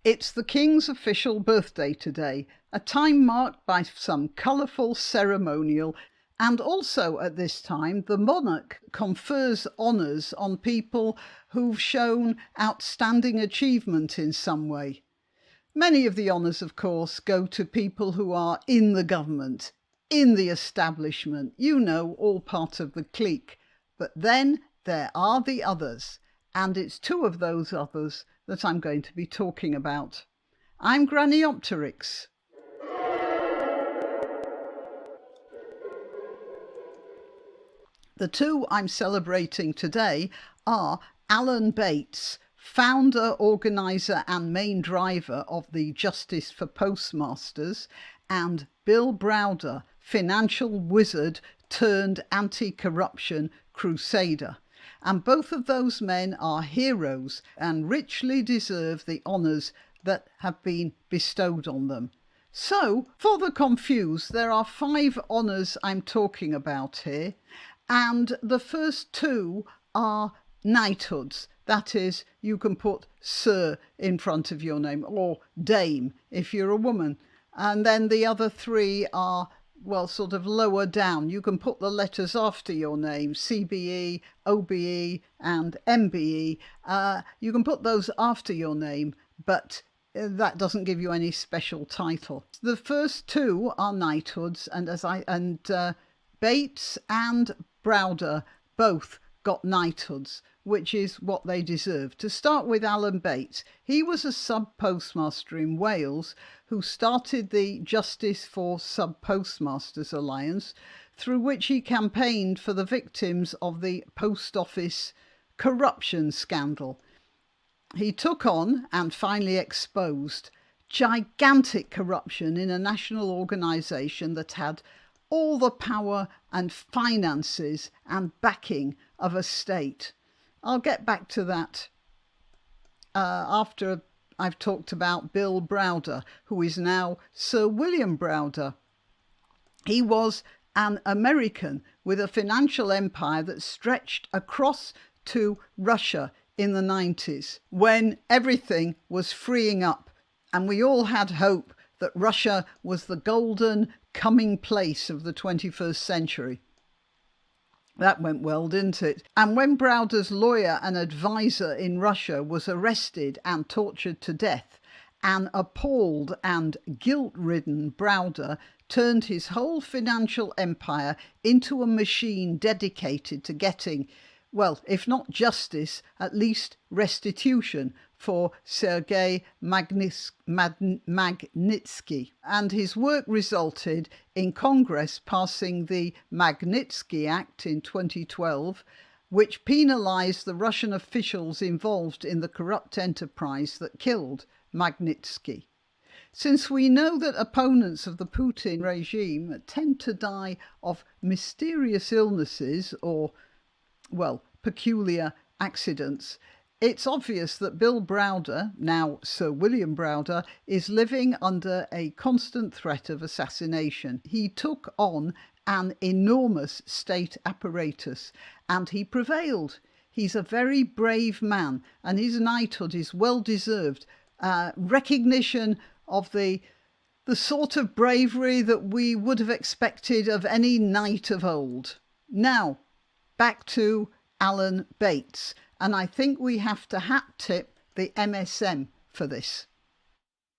It's the King's official birthday today, a time marked by some colourful ceremonial, and also at this time the monarch confers honours on people who've shown outstanding achievement in some way. Many of the honours, of course, go to people who are in the government, in the establishment, all part of the clique. But then there are the others, and it's two of those others that I'm going to be talking about. I'm Granniopteryx. The two I'm celebrating today are Alan Bates, founder, organiser and main driver of the Justice for Postmasters, and Bill Browder, financial wizard turned anti-corruption crusader. And both of those men are heroes and richly deserve the honours that have been bestowed on them. So, for the confused, there are 5 honours I'm talking about here, and the first 2 are knighthoods. That is, you can put Sir in front of your name, or Dame if you're a woman. And then the other 3 are, sort of lower down. You can put the letters after your name, CBE, OBE and MBE. You can put those after your name, but that doesn't give you any special title. The first 2 are knighthoods, and Bates and Browder both got knighthoods, which is what they deserve. To start with Alan Bates, he was a sub-postmaster in Wales who started the Justice for Sub-Postmasters Alliance, through which he campaigned for the victims of the post office corruption scandal. He took on and finally exposed gigantic corruption in a national organisation that had all the power and finances and backing of a state. I'll get back to that after I've talked about Bill Browder, who is now Sir William Browder. He was an American with a financial empire that stretched across to Russia in the 90s, when everything was freeing up and we all had hope that Russia was the golden coming place of the 21st century. That went well, didn't it? And when Browder's lawyer and advisor in Russia was arrested and tortured to death, an appalled and guilt-ridden Browder turned his whole financial empire into a machine dedicated to getting, if not justice, at least restitution for Sergei Magnitsky. And his work resulted in Congress passing the Magnitsky Act in 2012, which penalised the Russian officials involved in the corrupt enterprise that killed Magnitsky. Since we know that opponents of the Putin regime tend to die of mysterious illnesses or peculiar accidents, it's obvious that Bill Browder, now Sir William Browder, is living under a constant threat of assassination. He took on an enormous state apparatus and he prevailed. He's a very brave man and his knighthood is well deserved. Recognition of the sort of bravery that we would have expected of any knight of old. Now, back to Alan Bates, and I think we have to hat tip the MSM for this.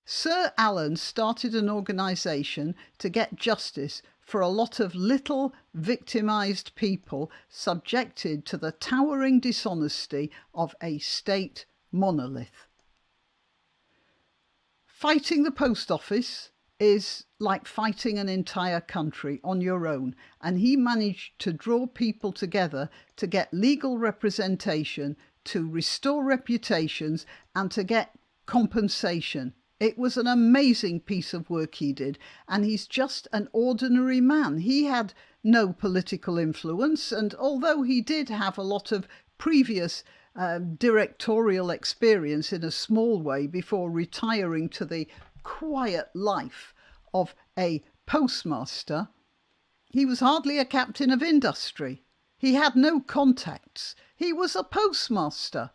Sir Alan started an organisation to get justice for a lot of little victimised people subjected to the towering dishonesty of a state monolith. Fighting the post office is like fighting an entire country on your own, and he managed to draw people together to get legal representation, to restore reputations and to get compensation. It was an amazing piece of work he did, and he's just an ordinary man. He had no political influence, and although he did have a lot of previous directorial experience in a small way before retiring to the quiet life of a postmaster, he was hardly a captain of industry. He had no contacts. He was a postmaster.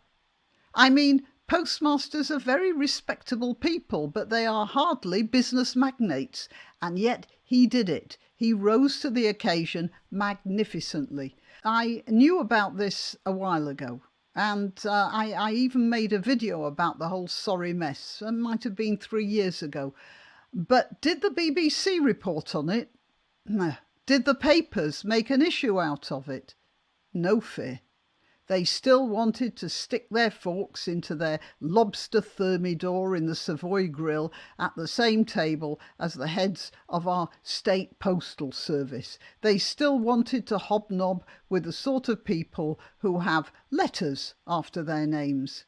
I mean, Postmasters are very respectable people, but they are hardly business magnates. And yet he did it. He rose to the occasion magnificently. I knew about this a while ago. And I even made a video about the whole sorry mess. It might have been 3 years ago. But did the BBC report on it? No. Did the papers make an issue out of it? No fear. They still wanted to stick their forks into their lobster thermidor in the Savoy Grill at the same table as the heads of our state postal service. They still wanted to hobnob with the sort of people who have letters after their names.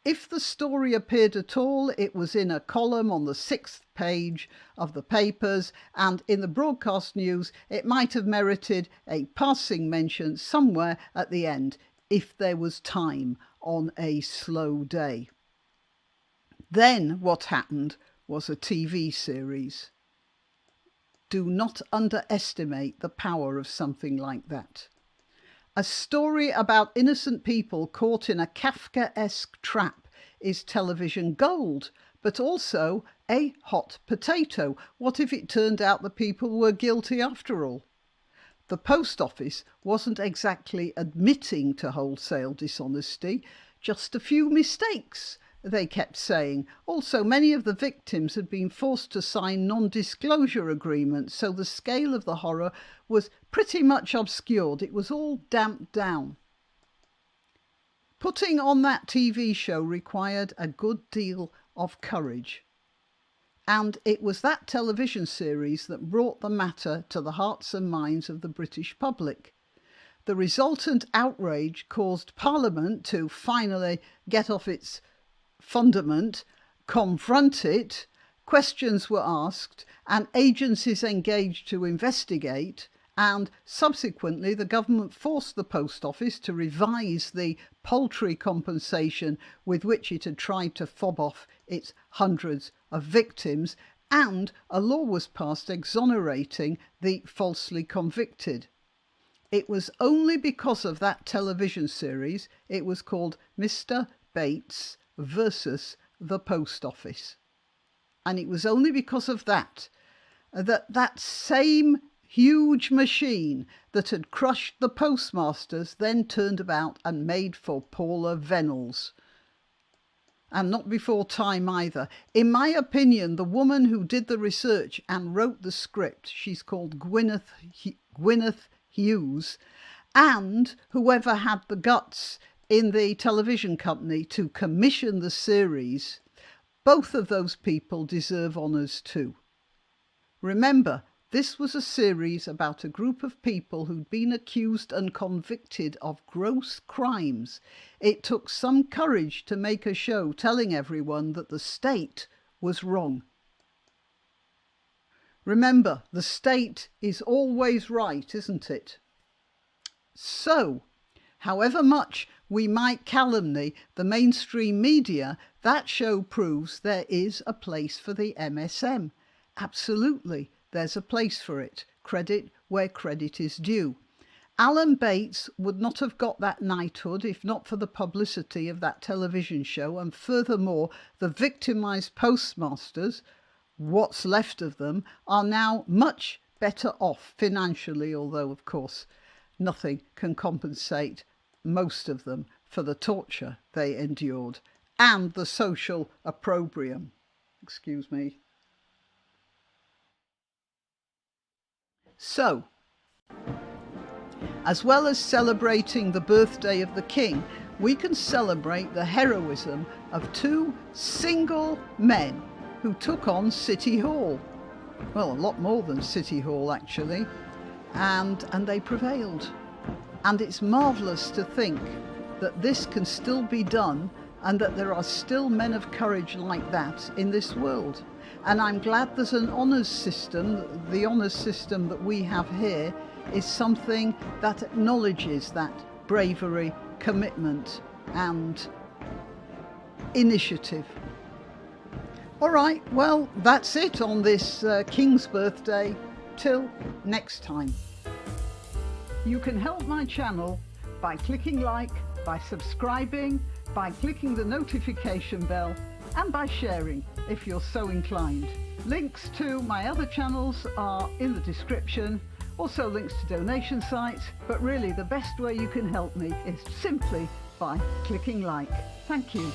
If the story appeared at all, it was in a column on the 6th page of the papers, and in the broadcast news it might have merited a passing mention somewhere at the end, if there was time on a slow day. Then what happened was a TV series. Do not underestimate the power of something like that. A story about innocent people caught in a Kafkaesque trap is television gold, but also a hot potato. What if it turned out the people were guilty after all? The post office wasn't exactly admitting to wholesale dishonesty, just a few mistakes, they kept saying. Also, many of the victims had been forced to sign non-disclosure agreements, so the scale of the horror was pretty much obscured. It was all damped down. Putting on that TV show required a good deal of courage. And it was that television series that brought the matter to the hearts and minds of the British public. The resultant outrage caused Parliament to finally get off its fundament, confront it, questions were asked, and agencies engaged to investigate, and subsequently the government forced the post office to revise the paltry compensation with which it had tried to fob off its hundreds of victims, and a law was passed exonerating the falsely convicted. It was only because of that television series, it was called Mr. Bates versus the Post Office. And it was only because of that that same huge machine that had crushed the postmasters then turned about and made for Paula Venables. And not before time either. In my opinion, the woman who did the research and wrote the script, she's called Gwyneth Hughes, and whoever had the guts in the television company to commission the series, both of those people deserve honours too. Remember, this was a series about a group of people who'd been accused and convicted of gross crimes. It took some courage to make a show telling everyone that the state was wrong. Remember, the state is always right, isn't it? So, however much we might calumny the mainstream media, that show proves there is a place for the MSM. Absolutely. There's a place for it. Credit where credit is due. Alan Bates would not have got that knighthood if not for the publicity of that television show, and furthermore, the victimised postmasters, what's left of them, are now much better off financially, although of course nothing can compensate most of them for the torture they endured and the social opprobrium. Excuse me. So, as well as celebrating the birthday of the King, we can celebrate the heroism of two single men who took on City Hall. Well, a lot more than City Hall actually, and they prevailed. And it's marvellous to think that this can still be done and that there are still men of courage like that in this world. And I'm glad there's an honours system. The honours system that we have here is something that acknowledges that bravery, commitment and initiative. All right, well, that's it on this King's birthday. Till next time. You can help my channel by clicking like, by subscribing, by clicking the notification bell, and by sharing if you're so inclined. Links to my other channels are in the description, also links to donation sites, but really the best way you can help me is simply by clicking like. Thank you.